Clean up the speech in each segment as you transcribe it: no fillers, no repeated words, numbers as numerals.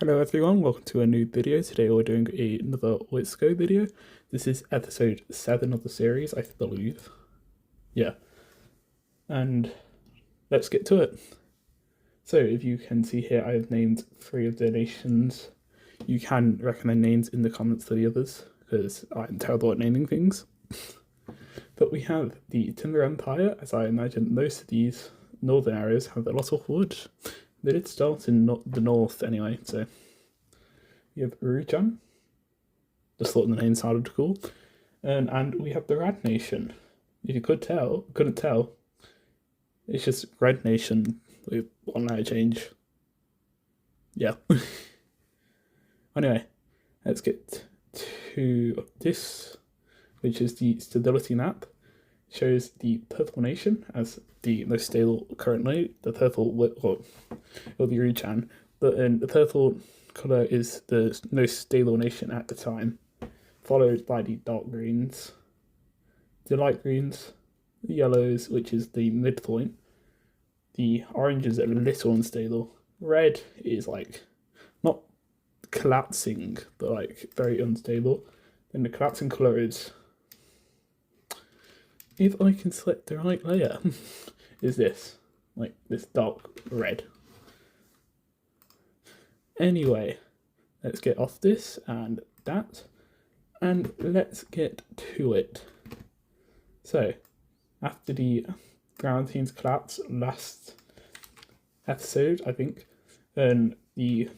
Hello everyone, welcome to a new video. Today we're doing another WICSO video. This is episode 7 of the series, I believe. Yeah. And let's get to it. So if you can see here, I have named 3 of the nations. You can recommend names in the comments for the others, because I'm terrible at naming things. But we have the Timber Empire, as I imagine most of these northern areas have a lot of wood. They did start in the north anyway, so we have Uruchan. Just thought the name sounded cool. And we have the Red Nation. If you couldn't tell, it's just Red Nation with one letter change. Yeah. Anyway, let's get to this, which is the stability map. It shows the Purple Nation as the most stable currently. The purple will be Ruchan, but the purple colour is the most stable nation at the time, followed by the dark greens, the light greens, the yellows, which is the midpoint, the oranges are a little unstable, red is like not collapsing but like very unstable, then the collapsing colour is, if I can select the right layer, is this, like this dark red. Anyway, let's get off this and that, and let's get to it. So, after the brown team's collapse last episode, I think, then the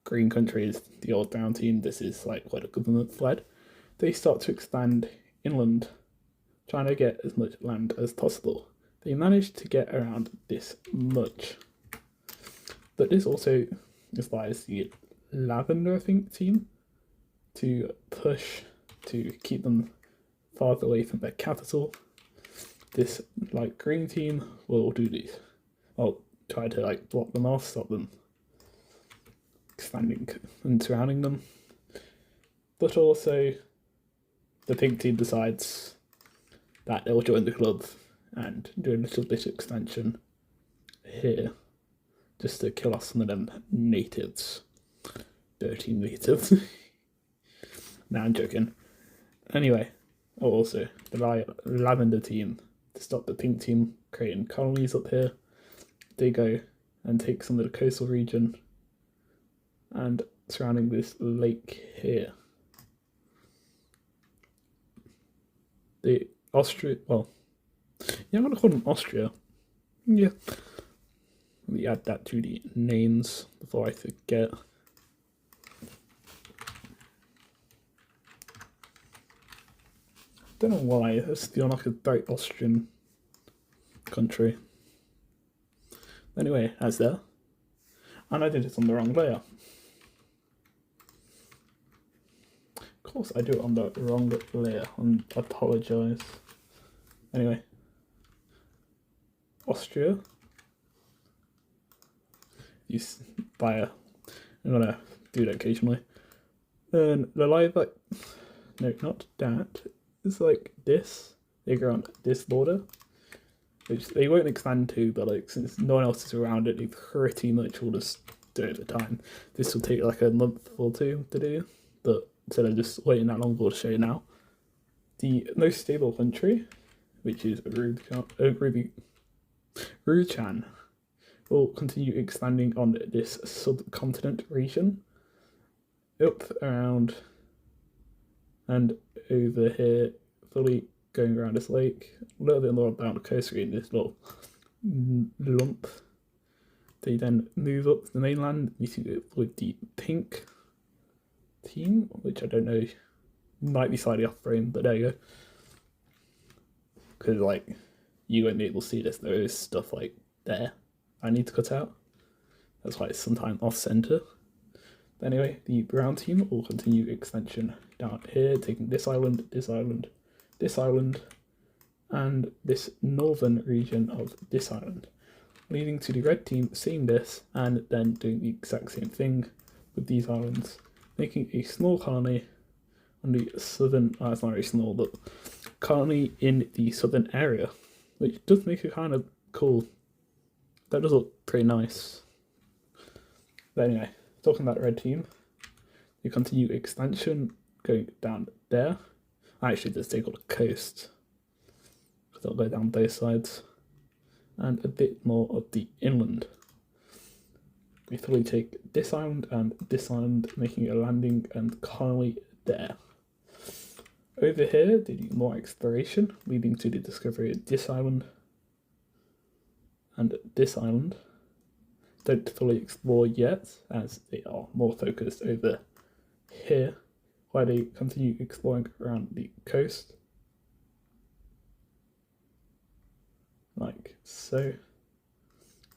green country is the old brown team. This is like where the government fled. They start to expand inland, trying to get as much land as possible. They managed to get around this much. But this also inspires the Lavender, I think, team to push to keep them farther away from their capital. This light green team will do these. I'll try to like block them off, stop them expanding and surrounding them. But also the pink team decides that they'll join the club and do a little bit of expansion here, just to kill off some of them natives. Dirty natives. Nah, I'm joking. Anyway, also the lavender team, to stop the pink team creating colonies up here, they go and take some of the coastal region and surrounding this lake here. The Austria, well, yeah, I'm going to call them Austria. Yeah. Let me add that to the names before I forget. Don't know why, it's feeling like a very Austrian country. Anyway, as there. And I did it on the wrong layer. Of course I do it on the wrong layer, I apologise. Anyway. Austria. I'm gonna do that occasionally. And the live, like, no, not that. It's like this. They go on this border, which they won't expand to, but like since no one else is around it, they pretty much will just do it at a time. This will take like a month or 2 to do, but instead of just waiting that long, we'll show you now. The most stable country, which is Ruchan, will continue expanding on this subcontinent region, up around and over here, fully going around this lake, a little bit more down the coast in this little lump. They then move up to the mainland, meeting it with the pink team, which I don't know, might be slightly off frame, but there you go. Because like, you won't be able to see this, there is stuff like there I need to cut out. That's why it's sometimes off center. But anyway, the brown team will continue expansion down here, taking this island, this island, this island, and this northern region of this island, leading to the red team seeing this and then doing the exact same thing with these islands, making a small colony on the southern, it's not very small, but colony in the southern area, which does make it kind of cool. That does look pretty nice. But anyway, talking about red team, they continue expansion going down there. Actually, just take all the coast, because they'll go down both sides, and a bit more of the inland. We fully take this island, making a landing and colony there. Over here, they do more exploration, leading to the discovery of this island and this island. Don't fully explore yet, as they are more focused over here, where they continue exploring around the coast, like so,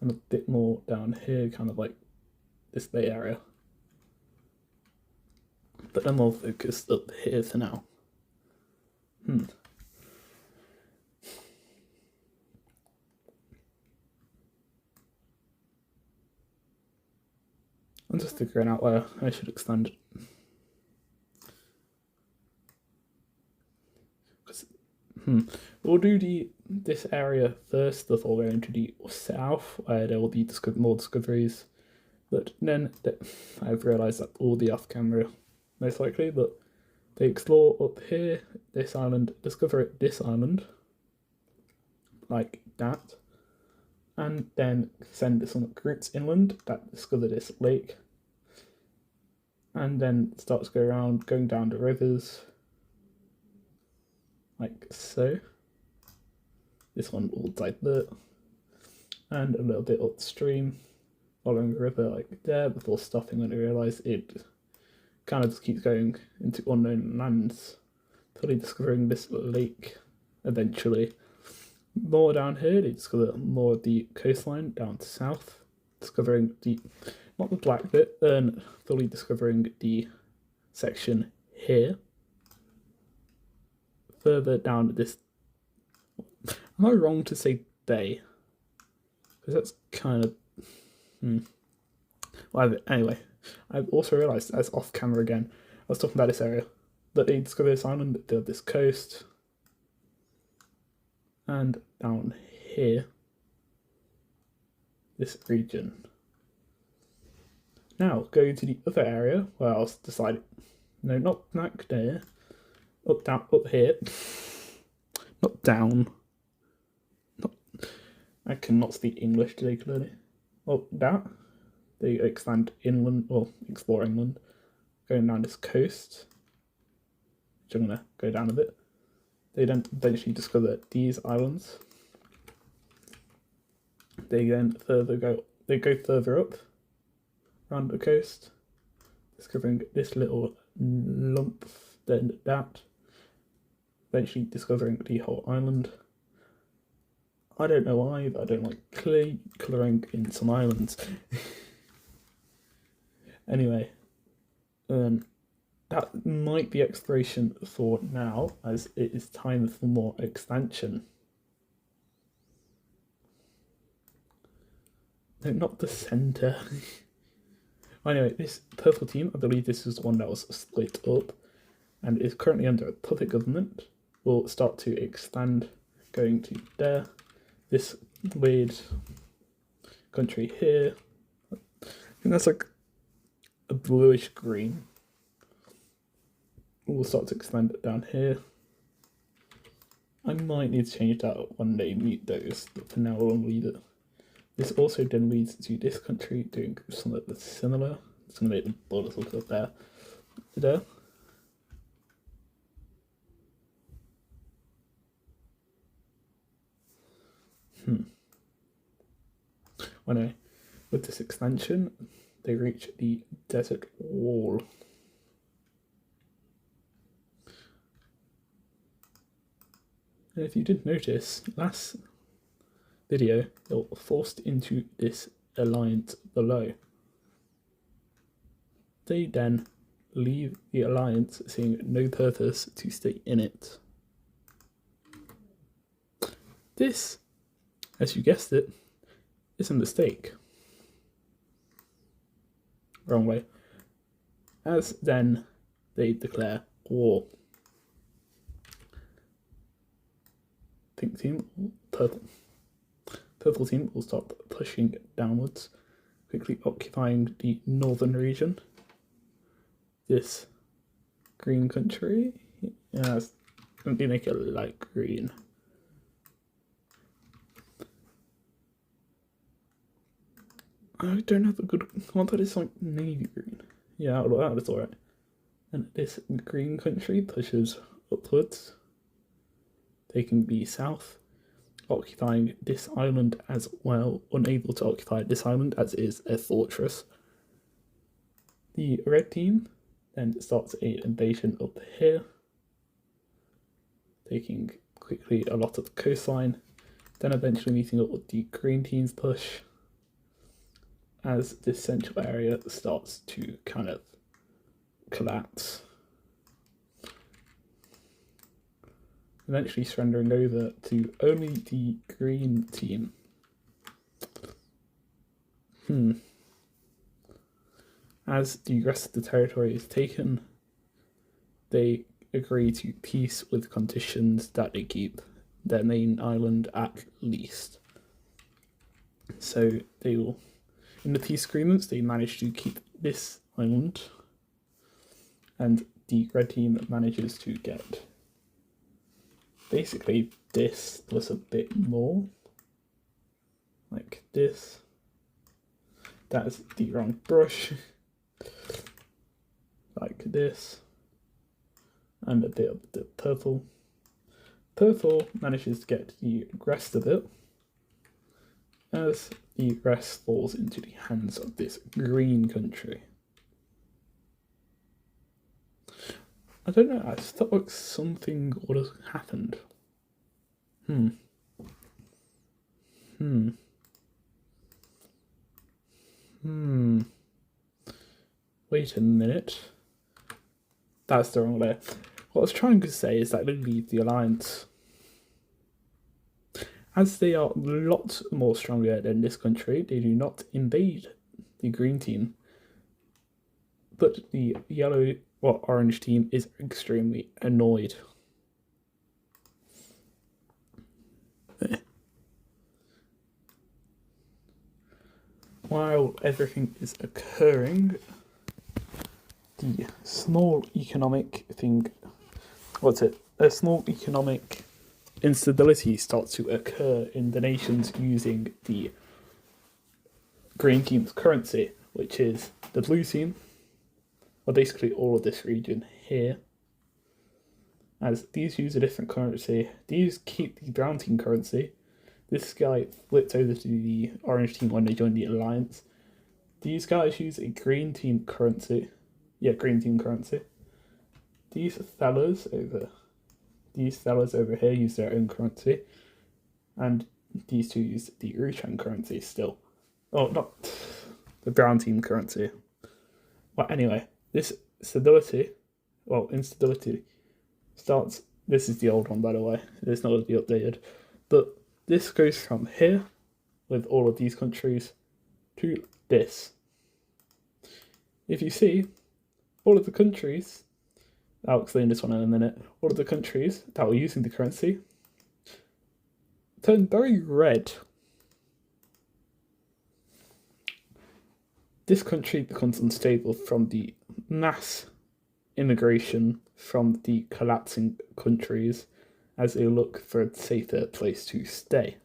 and a bit more down here, kind of like this bay area. But I'm more focused up here for now. I'm just figuring out where I should extend it. We'll do this area first before going to the south, where there will be more discoveries. But then I've realised that all the off camera, most likely, but they explore up here, this island, discover this island, like that, and then send some routes inland that discover this lake, and then start to go around, going down the rivers, like so. This one will divert, and a little bit upstream, following the river like there, before stopping when I realise it kind of just keeps going into unknown lands, fully discovering this lake eventually. More down here, they discover more of the coastline down to south, discovering not the black bit, and fully discovering the section here. Further down this, am I wrong to say bay? Because that's kind of, well, anyway, I've also realised, as off camera again, I was talking about this area, that they discovered this island, they have this coast, and down here, this region. Now, going to the other area, where I was deciding, no, not back there, up, down, up here, not down, I cannot speak English today clearly, up that. They expand inland, or explore inland, going down this coast, which I'm going to go down a bit. They then eventually discover these islands. They then go further up around the coast, discovering this little lump, then that, eventually discovering the whole island. I don't know why, but I don't like colouring in some islands. Anyway, that might be exploration for now, as it is time for more expansion. No, not the centre. Anyway, this purple team, I believe this is the one that was split up and is currently under a puppet government, will start to expand, going to there. This weird country here, I think that's like a bluish green. We'll start to expand it down here. I might need to change that one day, mute those, but for now I'll leave it. This also then leads to this country doing something that's similar. It's going to make the borders look up there. Anyway, with this expansion, they reach the desert wall. And if you didn't notice, last video, they were forced into this alliance below. They then leave the alliance, seeing no purpose to stay in it. This, as you guessed it, is a mistake. Wrong way. As then they declare war. Pink team, purple team will start pushing downwards, quickly occupying the northern region. This green country, yeah, let me make it light green. I don't have a good one that is like navy green. Yeah, that's alright. And this green country pushes upwards, taking the south, occupying this island as well, unable to occupy this island as it is a fortress. The red team then starts an invasion up here, taking quickly a lot of the coastline, then eventually meeting up with the green team's push as this central area starts to kind of collapse, eventually surrendering over to only the green team. As the rest of the territory is taken, they agree to peace with conditions that they keep their main island at least. So they will, in the peace agreements, they manage to keep this island, and the red team manages to get basically this plus a bit more, like this. That's the wrong brush. Like this, and a bit of the purple. Purple manages to get the rest of it, as the rest falls into the hands of this green country. I don't know, I felt like something would have happened. Wait a minute. That's the wrong layer. What I was trying to say is that they leave the alliance, as they are a lot more stronger than this country. They do not invade the green team, but the yellow or orange team is extremely annoyed. While everything is occurring, the small economic instability starts to occur in the nations using the green team's currency, which is the blue team, or basically all of this region here. As these use a different currency, these keep the brown team currency. This guy flipped over to the orange team when they joined the alliance. These guys use a green team currency. Yeah, green team currency. These fellas over here use their own currency, and these two use the Rushan currency still. Oh, not the brown team currency. Well, anyway, this instability starts. This is the old one, by the way. It's not going to be updated, but this goes from here with all of these countries to this. If you see, all of the countries, I'll explain this one in a minute, all of the countries that were using the currency turned very red. This country becomes unstable from the mass immigration from the collapsing countries as they look for a safer place to stay.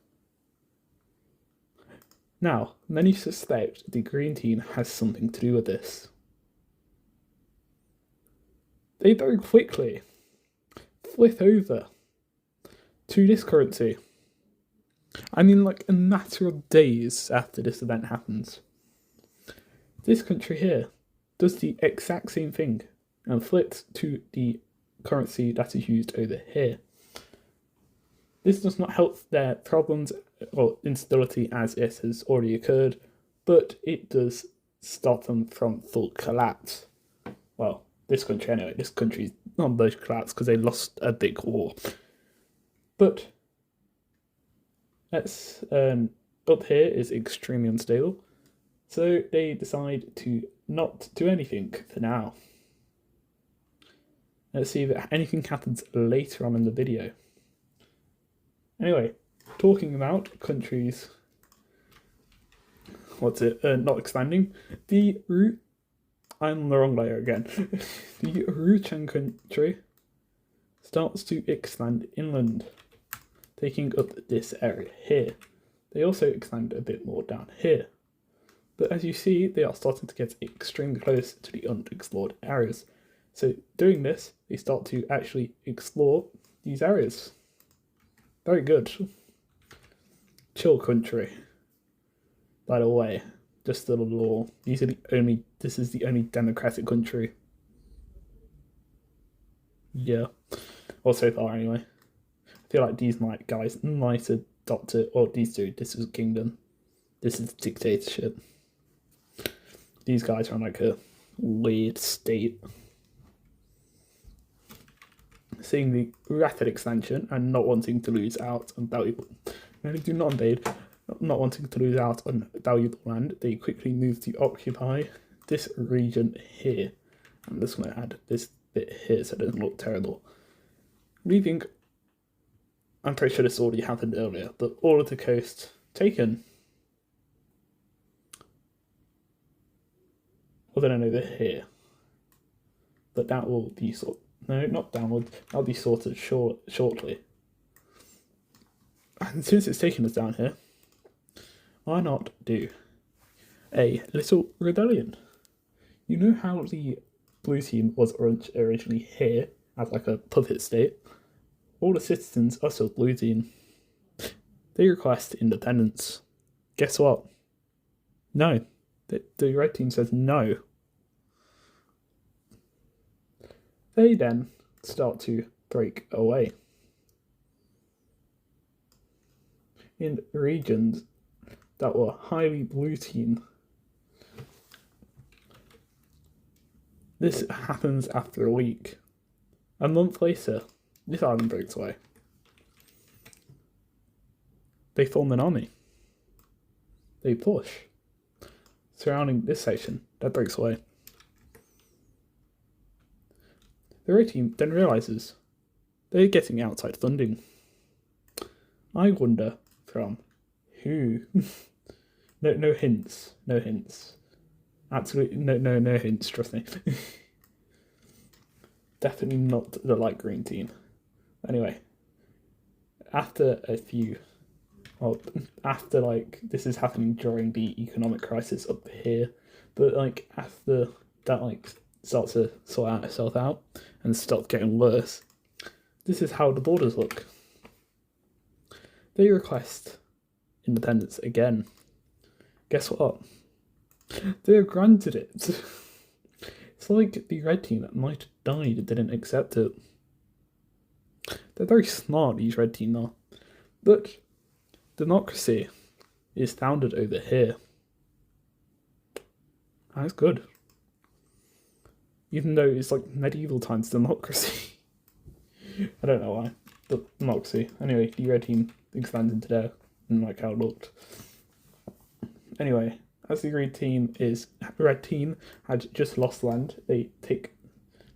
Now, many suspect the green team has something to do with this. They very quickly flip over to this currency. I mean, like a matter of days after this event happens. This country here does the exact same thing and flips to the currency that is used over here. This does not help their problems or instability as it has already occurred, but it does stop them from full collapse. Well, this country anyway. This country's not going to collapse because they lost a big war. But up here is extremely unstable, so they decide to not do anything for now. Let's see if anything happens later on in the video. Anyway, talking about countries not expanding. The root, I'm on the wrong layer again. The Ruchan country starts to expand inland, taking up this area here. They also expand a bit more down here. But as you see, they are starting to get extremely close to the unexplored areas. So doing this, they start to actually explore these areas. Very good. Chill country. By the way, just a little law. This is the only democratic country. Yeah. Or so far anyway. I feel like these guys might adopt it, or these two, this is a kingdom. This is dictatorship. These guys are in like a weird state. Seeing the rapid expansion and not wanting to lose out on valuable. No, they do not invade. Not wanting to lose out on valuable land, they quickly move to occupy this region here. I'm just going to add this bit here so it doesn't look terrible. Leaving, I'm pretty sure this already happened earlier, but all of the coast taken. Well, then over here. But that will be no, not downward. That'll be sorted shortly. And since it's taken us down here, why not do a little rebellion? You know how the blue team was originally here as like a puppet state? All the citizens are still blue team. They request independence. Guess what? No. The red team says no. They then start to break away. In regions that were highly blue team. This happens after a week. A month later, this island breaks away. They form an army. They push. Surrounding this section, that breaks away. The red team then realises they're getting outside funding. I wonder from who? No hints. No hints. Absolutely no hints, trust me. Definitely not the light green team. Anyway, after this is happening during the economic crisis up here, but like after that starts to sort itself out and stop getting worse, this is how the borders look. They request independence again. Guess what? They're granted it. It's like the red team that might have died and didn't accept it. They're very smart, these red team are. But democracy is founded over here. That's good. Even though it's like medieval times democracy. I don't know why, but democracy. Anyway, the red team expands into there and like how it looked. Anyway, as the red team had just lost land, they take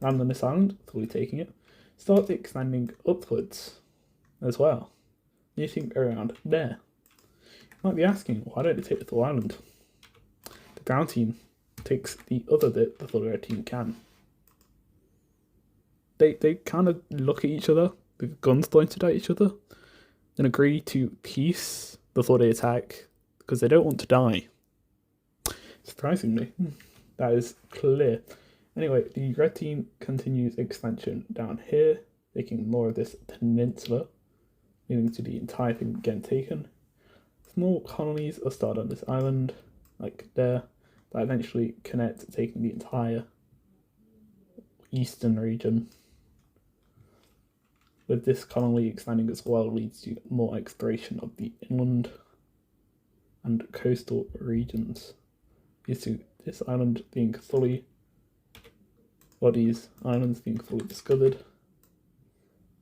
land on this island, fully taking it, start expanding upwards as well. Anything around there. You might be asking, why don't they take the full island? The brown team takes the other bit before the red team can. They kind of look at each other with guns pointed at each other, then agree to peace before they attack because they don't want to die. Surprisingly, that is clear. Anyway, the red team continues expansion down here, taking more of this peninsula, leading to the entire thing getting taken. Small colonies are started on this island, like there, that eventually connect, taking the entire eastern region. With this colony expanding as well leads to more exploration of the inland and coastal regions. This island being fully, or these islands being fully discovered.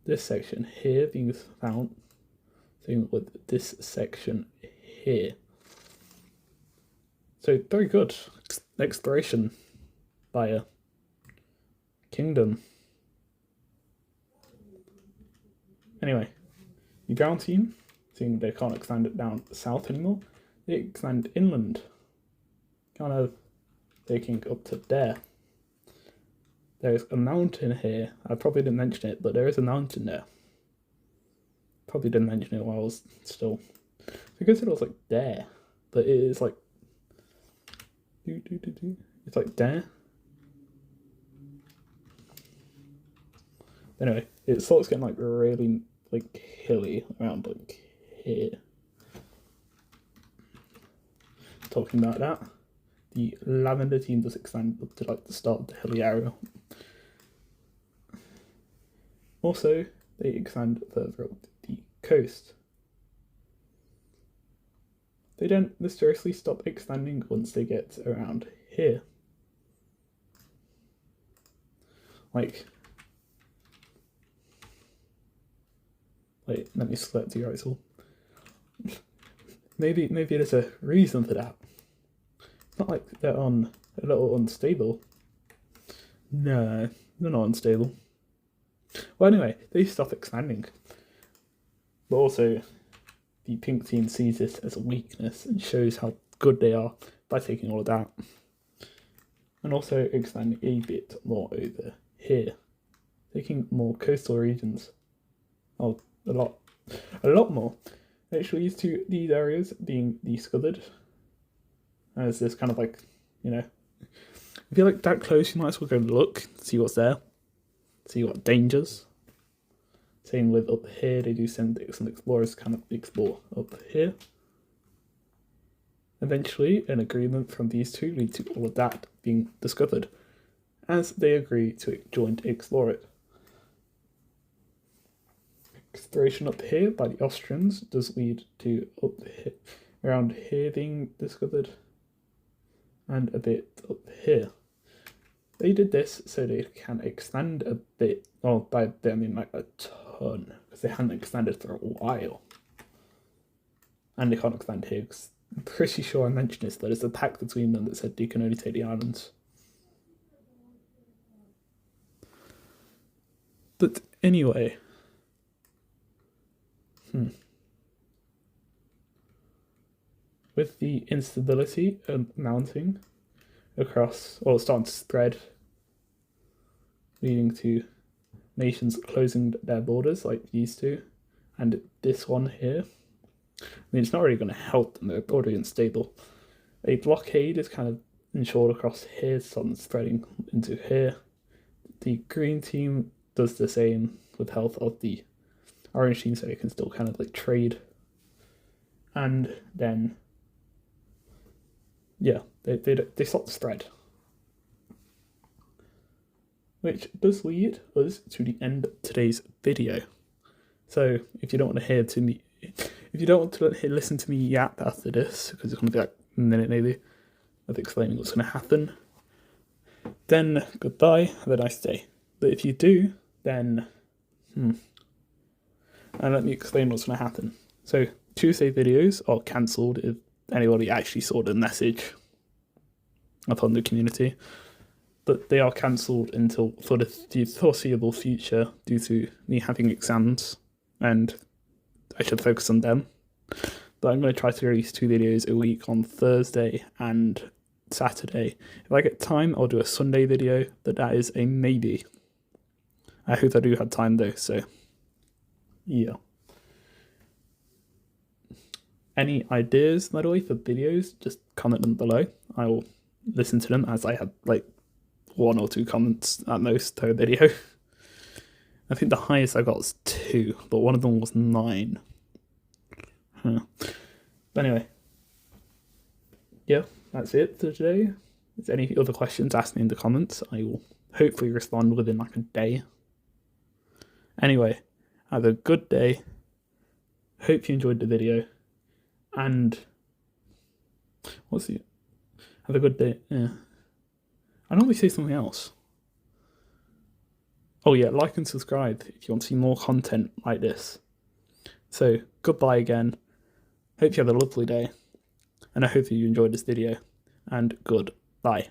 This section here being found, same with this section here. So very good exploration by a kingdom. Anyway, the brown team, seeing they can't expand it down south anymore, they expand inland kind of taking up to there. There's a mountain here. I probably didn't mention it, but there is a mountain there. Probably didn't mention it while I was still. Because it was like there, but it is like. It's like there. Anyway, it starts getting like really like hilly around like here. Talking about that, the lavender team does expand up to like the start of the hilly area. Also, they expand further up the coast. They don't mysteriously stop expanding once they get around here. Like, wait, let me select the right tool. Maybe there's a reason for that. It's not like they're a little unstable. No, they're not unstable. Well, anyway, they stop expanding. But also, the pink team sees this as a weakness and shows how good they are by taking all of that. And also expanding a bit more over here. Taking more coastal regions. Oh, a lot more. Which leads to these areas being discovered. As this kind of like, you know, if you're like that close, you might as well go look, see what's there, see what dangers. Same with up here, they do send some explorers kind of explore up here. Eventually, an agreement from these two leads to all of that being discovered, as they agree to join to explore it. Exploration up here by the Austrians does lead to up here, around here being discovered, and a bit up here. They did this so they can expand a bit, well, by a bit I mean like a ton, because they hadn't expanded for a while. And they can't expand here, because I'm pretty sure I mentioned this, but there's a pact between them that said they can only take the islands. But anyway, with the instability mounting across, or starting to spread, leading to nations closing their borders like these two, and this one here. I mean, it's not really going to help them, they're already unstable. A blockade is kind of ensured across here, starting spreading into here. The green team does the same with health of the orange team, so they can still kind of like trade. And then, yeah, they stop the spread. Which does lead us to the end of today's video. So if you don't want to hear to me, if you don't want to listen to me yap after this, because it's going to be like a minute maybe of explaining what's going to happen, then goodbye, have a nice day. But if you do, then and let me explain what's going to happen. So Tuesday videos are cancelled if anybody actually saw the message upon the community, but they are cancelled until for the foreseeable future due to me having exams and I should focus on them. But I'm going to try to release 2 videos a week on Thursday and Saturday. If I get time, I'll do a Sunday video, but that is a maybe. I hope I do have time though, so yeah. Any ideas, by the way, for videos, just comment them below. I will listen to them, as I have like 1 or 2 comments at most per video. I think the highest I got was 2, but one of them was 9. But anyway, yeah, that's it for today. If there's any other questions, ask me in the comments. I will hopefully respond within like a day. Anyway, have a good day. Hope you enjoyed the video. And have a good day. Yeah. I normally say something else. Oh yeah, like and subscribe if you want to see more content like this. So goodbye again. Hope you have a lovely day. And I hope you enjoyed this video. And goodbye.